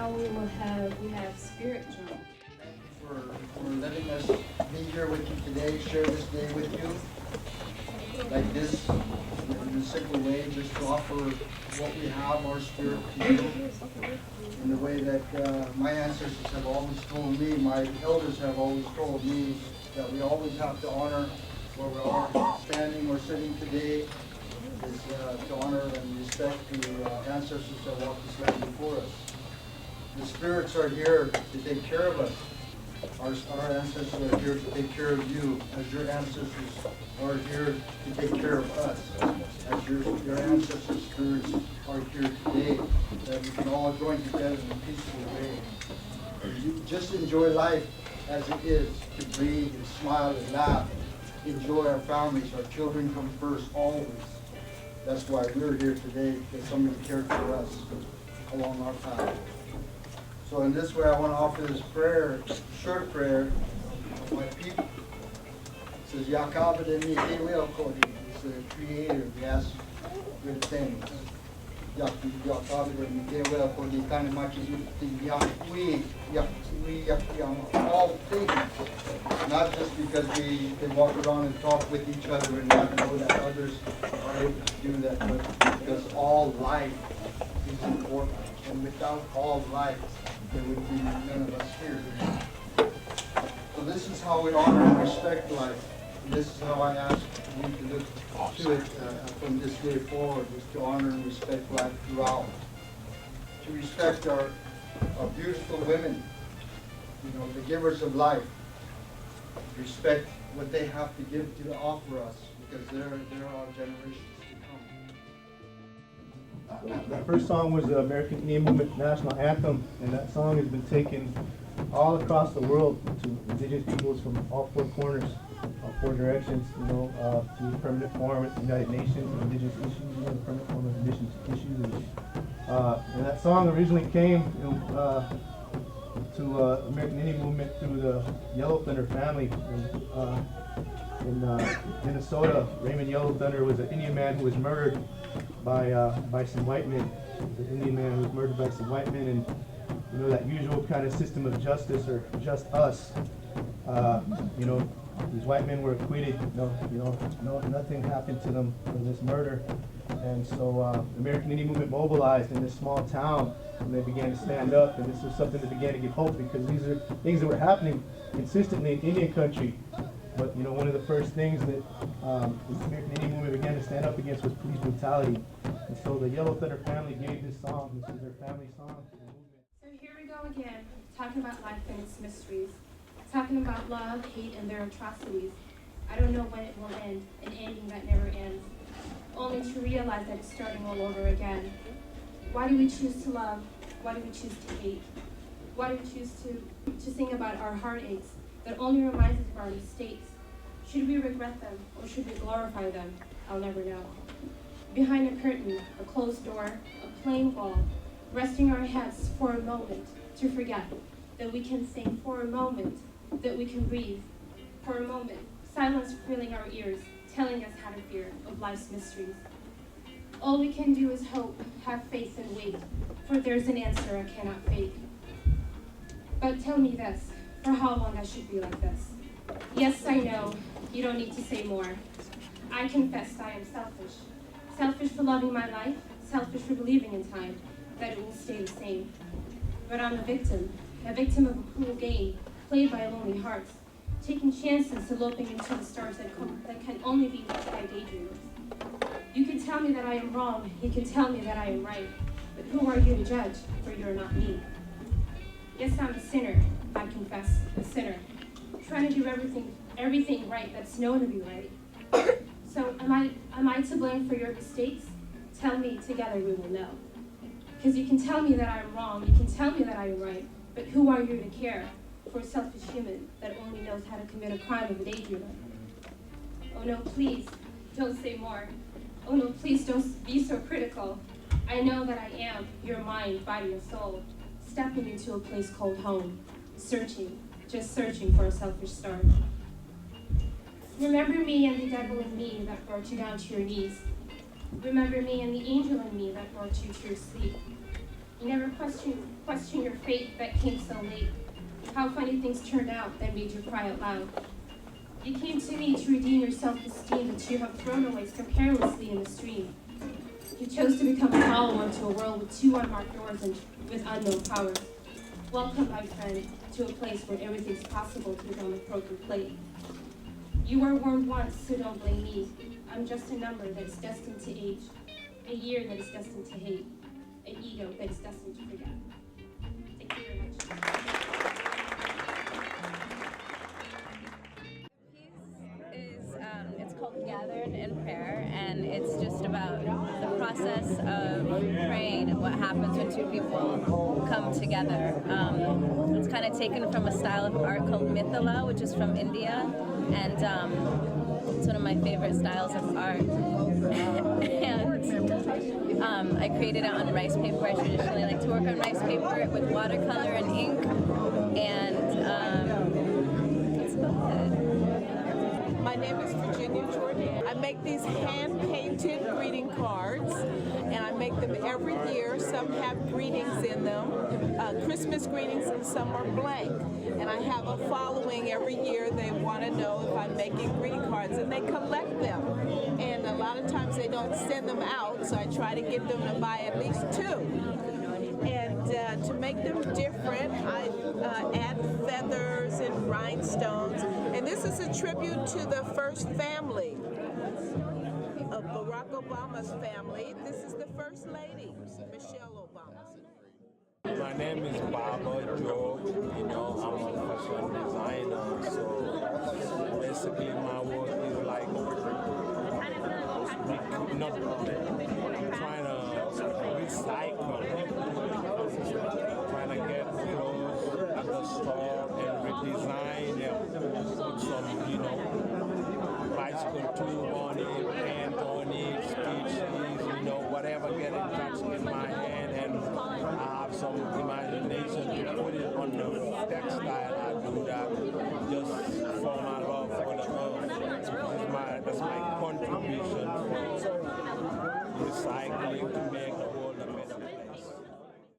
now we have spirit drum. Thank you for letting us be here with you today, share this day with you. Like this, in a simple way, just to offer what we have, our spirit to you. In the way that my ancestors have always told me, my elders have always told me, that we always have to honor where we are standing or sitting today, is to honor and respect the ancestors that walked this land before us. The spirits are here to take care of us. Our ancestors are here to take care of you, as your ancestors are here to take care of us, as your ancestors' spirits are here today, that we can all join together in a peaceful way. You just enjoy life as it is, to breathe and smile and laugh. Enjoy our families, our children come first, always. That's why we're here today, because somebody cared for us along our path. So in this way, I want to offer this prayer, short prayer of my people. It says, Yakabada Mihiwil Kodi. It's the creator, the ask good things. Yakabada Mihiwil Kodi, kind of much as Yahweh, all things. Not just because they walk around and talk with each other and not know that others are able to do that, but because all life is important. And without all life, there would be none of us here. So this is how we honor and respect life. And this is how I ask you to look to it from this day forward, is to honor and respect life throughout. To respect our beautiful women, the givers of life. Respect what they have to give to offer us, because they're our generations to come. That first song was the American Indian Movement National Anthem, and that song has been taken all across the world to indigenous peoples from all four corners, all four directions, to the Permanent Forum at the United Nations, indigenous issues, the Permanent Forum of Indigenous Issues. And that song originally came to American Indian Movement through the Yellow Thunder family. In Minnesota, Raymond Yellow Thunder was an Indian man who was murdered by some white men. The Indian man who was murdered by some white men, and that usual kind of system of justice, or just us. These white men were acquitted. Nothing happened to them for this murder. And so the American Indian Movement mobilized in this small town, and they began to stand up, and this was something that began to give hope, because these are things that were happening consistently in Indian country. But one of the first things that the American Indian Movement began to stand up against was police brutality. And so the Yellow Thunder family gave this song. This is their family song to the movement. So here we go again, talking about life and its mysteries. Talking about love, hate, and their atrocities. I don't know when it will end, an ending that never ends. Only to realize that it's starting all over again. Why do we choose to love? Why do we choose to hate? Why do we choose to sing about our heartaches that only reminds us of our mistakes? Should we regret them, or should we glorify them? I'll never know. Behind a curtain, a closed door, a plain wall, resting our heads for a moment to forget that we can sing, for a moment that we can breathe, for a moment, silence filling our ears, telling us how to fear of life's mysteries. All we can do is hope, have faith, and wait, for there's an answer I cannot fake. But tell me this, for how long I should be like this? Yes, I know, you don't need to say more. I confess I am selfish. Selfish for loving my life, selfish for believing in time, that it will stay the same. But I'm a victim of a cruel game, played by lonely hearts, taking chances, eloping into the stars that can only be reached by daydreamers. You can tell me that I am wrong, you can tell me that I am right, but who are you to judge, for you're not me. Yes, I'm a sinner, I confess, a sinner, trying to do everything right that's known to be right. So am I to blame for your mistakes? Tell me, together we will know. Because you can tell me that I'm wrong, you can tell me that I am right, but who are you to care for a selfish human that only knows how to commit a crime of a daydreamer? Oh no, please, don't say more. Oh no, please don't be so critical. I know that I am your mind, body, and soul, stepping into a place called home, searching, just searching for a selfish start. Remember me and the devil in me that brought you down to your knees. Remember me and the angel in me that brought you to your sleep. You never question your fate that came so late. How funny things turned out that made you cry out loud. You came to me to redeem your self-esteem that you have thrown away so carelessly in the stream. You chose to become a follower to a world with 2 unmarked doors and with unknown powers. Welcome, my friend, to a place where everything's possible to become a broken plate. You were warned once, so don't blame me. I'm just a number that is destined to age, a year that is destined to hate, an ego that is destined to forget. Thank you very much. It's called Gathered in Prayer, and it's just about the process of praying and what happens when 2 people come together. It's kind of taken from a style of art called Mithala, which is from India, and it's one of my favorite styles of art. And I created it on rice paper. I traditionally like to work on rice paper with watercolor and ink, and that's about it. My name is Virginia Jordan. I make these hand-painted greeting cards, and I make them every year. Some have greetings in them, Christmas greetings, and some are blank. And I have a following every year. They want to know if I'm making greeting cards, and they collect them. And a lot of times they don't send them out, so I try to get them to buy at least 2. And to make them different, I add feathers and rhinestones. And this is a tribute to the first family of Barack Obama's family. This is the First Lady, Michelle Obama. My name is Baba Joe. You know, I'm a fashion designer, so basically my work is like trying to recycle, trying to get clothes at the store and redesign them, put some, you know, bicycle tube on it, paint on it, stitches, you know, whatever get in touch in my hand, and I have some imagination to put it on the textile. I do that.